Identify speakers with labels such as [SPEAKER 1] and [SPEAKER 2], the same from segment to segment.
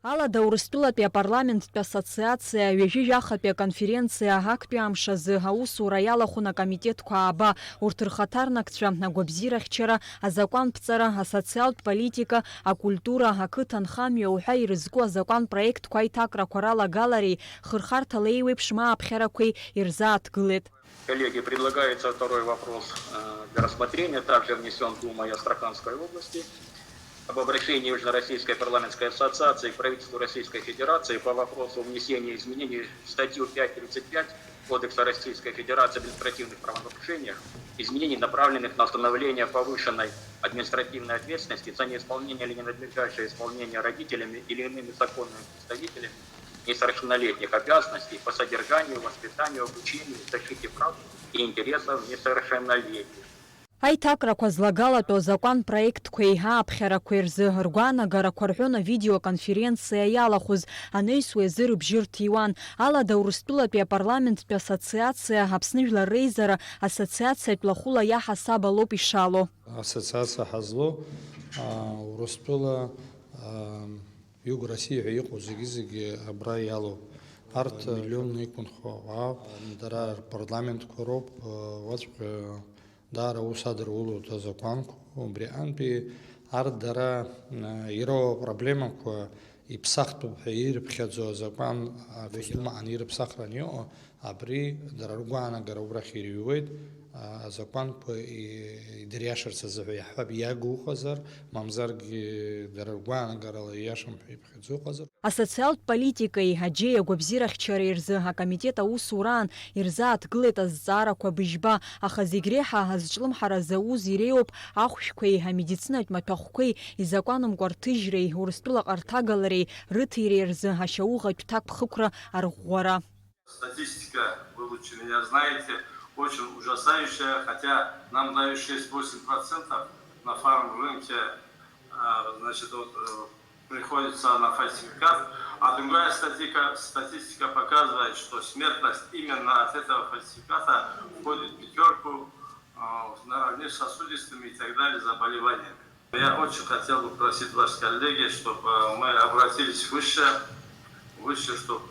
[SPEAKER 1] Алада Урыстәылатәи апарламенттәи ассоциациа ҩажәижәахатәи аконференциа актәи амшазы аусура иалахәын акомитетқәа ааба урҭ рхаҭарнакцәа агәабзиарахьчара, азакәанԥҵара, асоциалтә политика, акультура, ақыҭанхамҩа уҳәа ирызку азакәан проектқәа аиҭакрақәа ралагалареи хырхарҭала еиуеиԥш аԥхьарақәеи ирзааҭгылеит.
[SPEAKER 2] Коллеги, предлагается второй вопрос для рассмотрения. Также внесен Думой Астраханской области об обращении Южно-Российской парламентской ассоциации к правительству Российской Федерации по вопросу внесения изменений в статью 5.35 Кодекса Российской Федерации об административных правонарушениях, изменений, направленных на установление повышенной административной ответственности за неисполнение или ненадлежащее исполнение родителями или иными законными представителями несовершеннолетних обязанностей по содержанию, воспитанию, обучению, защите прав и интересов несовершеннолетних.
[SPEAKER 1] Аиҭакрақәа злагалатәу азакәан проектқәеи ааԥхьарақәеи рзы ргәаанагарақәа рҳәон авидеоконференциа иалахәыз анаҩсуа азы рыбжьы рҭиуан. Алада Урыстәылатәи апарламенттәи ассоциациа Аԥсны Жәлар Реизара ассоциациатә лахәыла иаҳасаб алоуп ишало.
[SPEAKER 3] Ассоциациа ҳазло Урыстәыла Юг Россиа ҳәа иҟоу зегьы абра иалоуп. Арҭ миллионны иқәынхо дара рпарламентқәа роуп уаҵәҟьа Дара усадырулу тазакәанқәа убри антәи арҭ дара ироуа проблемақәа иԥсахтәуп ҳәа ирыԥхьаӡо азакәан Госдумаҟны ирыԥсахраны иҟоу абри дара ргәаанагара убрахь ирыҩуеит азакәанқәа идыриашарц азыҳәа иаҳҳәап иагухазар, мамзаргьы дара ргәаанагарала ииашам ҳәа иԥхьаӡо ыҟазар.
[SPEAKER 1] Асоциалтә политикеи аџьеи агәабзиарахьчареи рзы акомитет аусураан ирзааҭгылеит азҵаарақәа быжьба, аха зегь реиҳа азҿлымҳара зауз иреиуоуп ахәшәқәеи, амедицинатә маҭәахәқәеи, изакәанымкәа рҭыжьреи, Урыстәылаҟа рҭагалареи, рыҭиреи рзы ашьауӷатә ҭакԥхықәра арӷәӷәара.
[SPEAKER 4] Статистика, вы лучше меня знаете, очень ужасающая, хотя нам дают 6-8% на фарм-рынке, значит, вот, приходится на фальсификат, а другая статистика показывает, что смертность именно от этого фальсификата входит в пятерку наравне с сосудистыми и так далее заболеваниями. Я очень хотел бы просить вас, коллеги, чтобы мы обратились выше, чтобы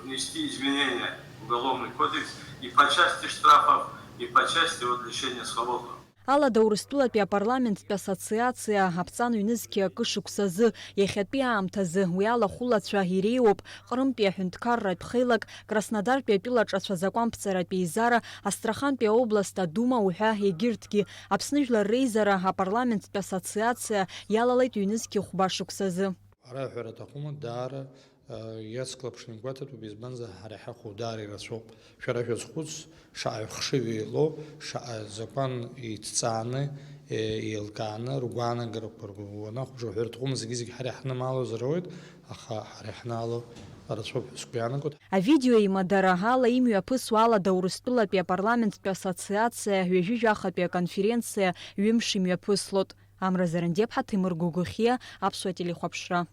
[SPEAKER 4] внести изменения в Уголовный кодекс и по части штрафов, и по части лишения свободы.
[SPEAKER 1] Алада Урыстәылатәи апарламенттәи ассоциациа аԥҵан ҩнызқьи акы шықәсазы иахьатәи аамҭазы уи алахәылацәа иреиуоуп Ҟрымтәи аҳәынҭқарратә хеилак, Краснодартәи атәылаҿацәа азакәанԥҵаратәи еизара, Астрахантәи аобласт адума уҳәа егьырҭгьы. Аԥсны Жәлар Реизара апарламенттәи ассоциациа иалалеит ҩнызқьи хәба шықәсазы.
[SPEAKER 3] Ара аҳәара аҭахума даара иацклаԥшны игәаҭатәуп, избанзар ҳара иҳахәо даара ирацәоуп. Шәара шәазхәыц шаҟа хшыҩ еилоу, шаҟа закәан иҭҵааны, еилкааны ргәаанагарақәа ргәанахәыжу аҳәара аҭахума зегьы ҳара иҳнымаалозар ауеит, аха ҳара иҳнаало рацәоуп ҳәа сгәы иаанагоит.
[SPEAKER 1] Авидео имадара ала имҩаԥысуа Алада Урыстәылатәи апарламенттәи ассоциациа ҩажәижәахатәи аконференциа ҩымш имҩаԥыслот. Амра Зарандеԥҳа, Ҭемыр Гәыгәхиа, Аԥсуа телехәаԥшра.